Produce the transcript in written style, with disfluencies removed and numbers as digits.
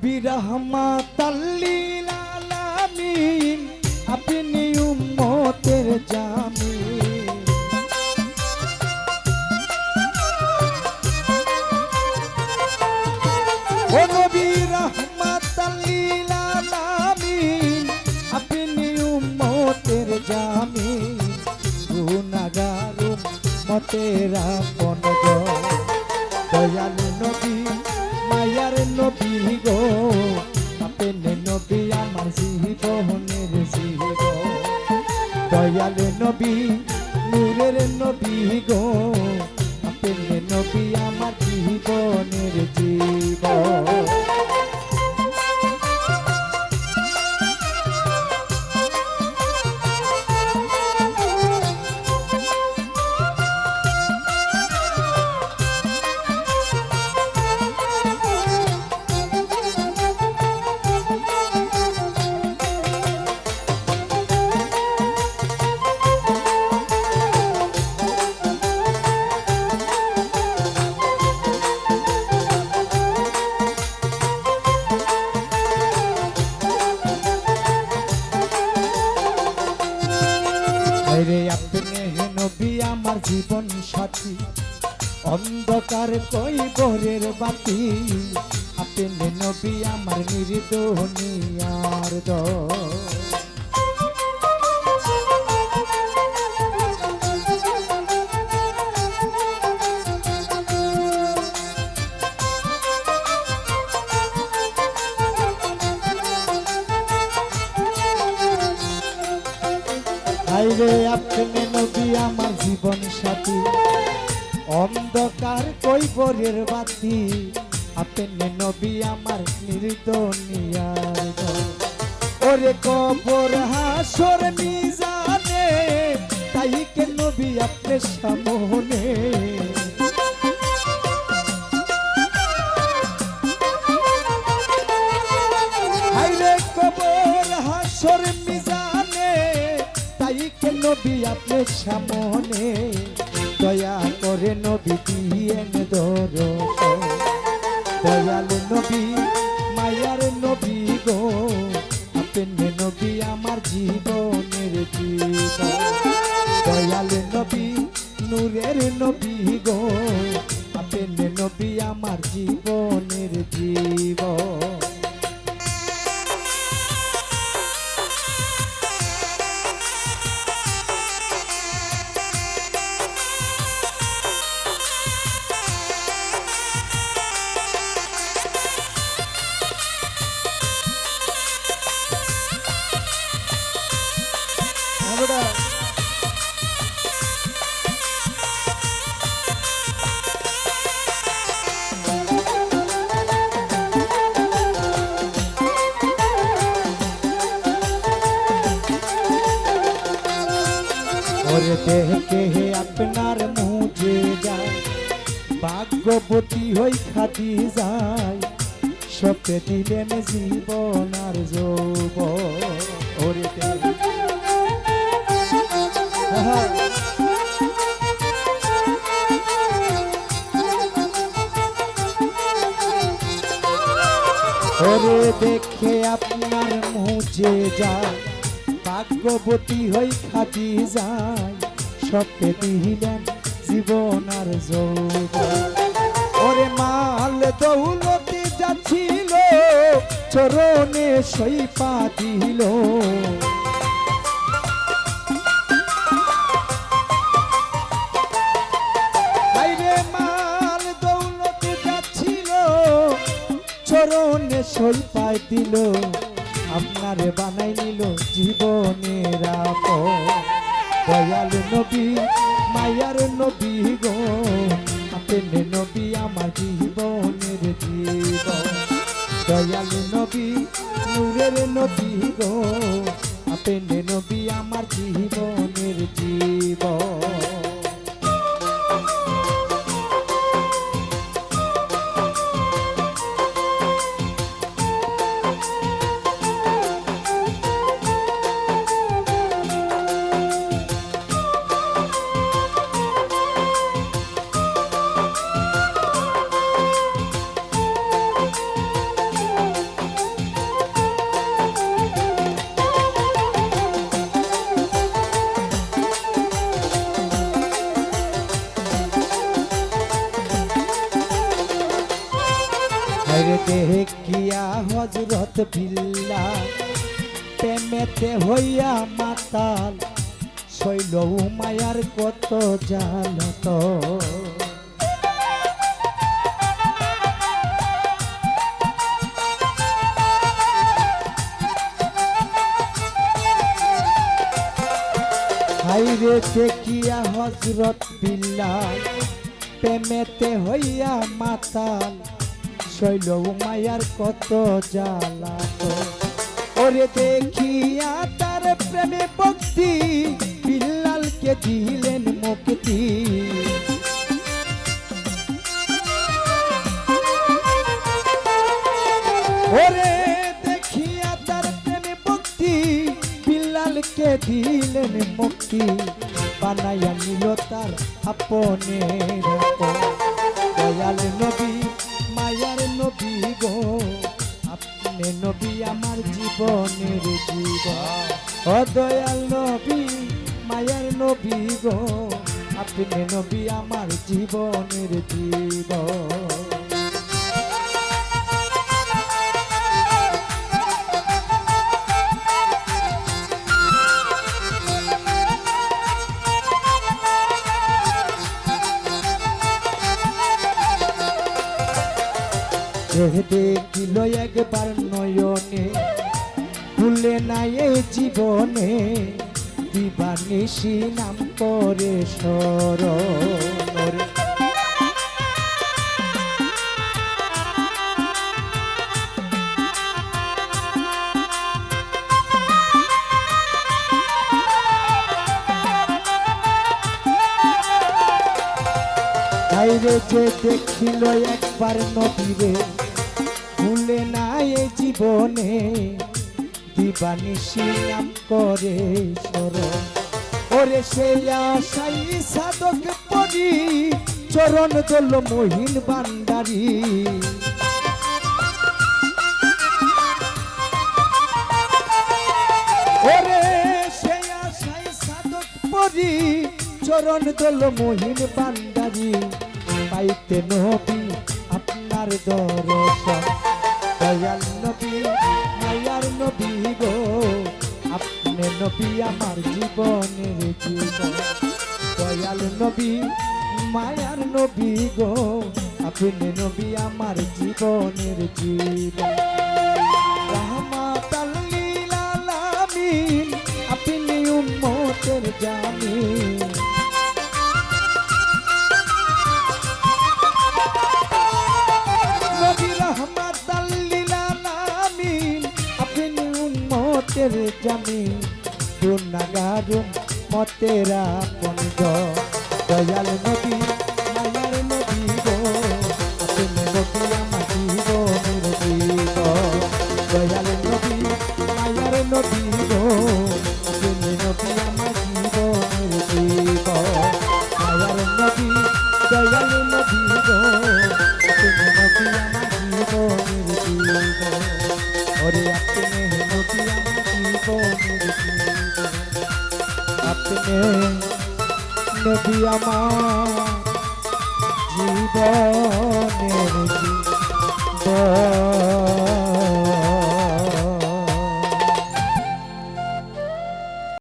বিরহমাতাল লিল আলামিন আপনি উম্মতের জামিন। ও নবী রহমাতাল লিল আলামিন আপনি উম্মতের জামিন। গুনাহগার উম্মতের আপনজন দয়ালু নবী মায়ার নবী গো আপনি নবী আমার জীবনের জীবন। দয়ালু নবী নূরের নবী গো আপনি নবী আমার জীবনের জীবন। রে আপনি নবী আমার জীবন সাথী অন্ধকার কৈবরের বাতি। আপনি নবী আমার নির্দোনিয়ার দল। রে আপনি নবী আমার জীবন সাথী অন্ধকার কৈবরের বাতি। আপনি নবী আমার নির্দোনিয়ার দল। ওরে কবর হাসর মিজানে তাই কে নবী আপনি সামনে। হায়রে কবর হাসর মিজানে তাই কে নবী আপনি সামনে। দয়া করে নবী দিয়েন দর্শন। দয়ালু নবী মায়ার নবী গো আপনি নবী আমার জীবনের জীবন। দয়ালু নবী নূরের নবী গো আপনি নবী আমার জীবনের জীবন। ওরে দেখে আপনার মুজে যায় ভাগ্যবতী হই খাদি যায়। সপে দিলেন জীবন আর যৌবন। ওরে ওরে দেখে আপনার মুজে যায় ভাগ্যবতী হই খাদি যায়। সপে দিলেন জীবন আর যৌবন। ওরে মাল দৌলতে যাচ্ছিল চরণে সইপা দিল। হায়রে মাল দৌলতে যাচ্ছিল চরণে সইপা দিল। আপনারে বানাই নিল জীবনের আপন। দয়ালু নবী মায়ার নবী গো আপনি নবী আমার জীবনের জীবন। দয়ালু নবী নূরের নবী গো আপনি নবী আমার জীবনের জীবন। দেখিয়া হযরত বিল্লাল প্রেমেতে হইয়া মাতাল শৈল মায়ার কত জ্বালাতন। হাইরে দেখিয়া হযরত বিল্লাল প্রেমেতে হইয়া মাতাল শৈল মায়ার কত জ্বালাতন। ওরে দেখিয়া তার প্রেমে ভক্তি বিল্লালকে দিলেন মুক্তি। ওরে দেখিয়া তার প্রেমে ভক্তি বিল্লালকে দিলেন মুক্তি। বানাইয়া নিল তার আপনের আপন। দয়াল নবী মায়ার নবী গো আপনি নবী আমার জীবনের জীবন। ও দয়াল নবী মায়ার নবী গো আপনি নবী আমার জীবনের জীবন। দেখিল একবার নয়নে ভুলে নাই এই জীবনে দিবানিশি নাম করে স্মরণ। তাইরে যে দেখিল একবার নবীরে ভুলে নাই এ জীবনে দিবানিশি নাম করে স্মরণ। ওরে সে আশাই সাধক পরি চরণ দল মহিন ভান্ডারী। ওরে সে আশাই সাধক পরি চরণ দল মহিন ভান্ডারী। পাইতে নবী আপনার দর্শন। দয়াল নবী মায়ার নবী গো আপনি নবী আমার জীবনের জীবন। দয়াল নবী মায়ার নবী গো আপনি নবী আমার জীবনের জীবন। রাহমাতাল লিল আলামিন আপনি উম্মতের জামিন। জামিন গুনাহগার মতেরা পন্দ। দয়াল নবী মায়ার নবী গো আপনি নবী আমার জীবনের জীবন। দয়াল নবী মায়ার নবী গো আপনি নবী আমার জীবনের জীবন। মায়ার নবী দয়াল নবী গো আপনি নবী আমার জীবনের জীবন। ওরে আপনি নবী আমার আপনি নবী আমার জীবনের জীবন।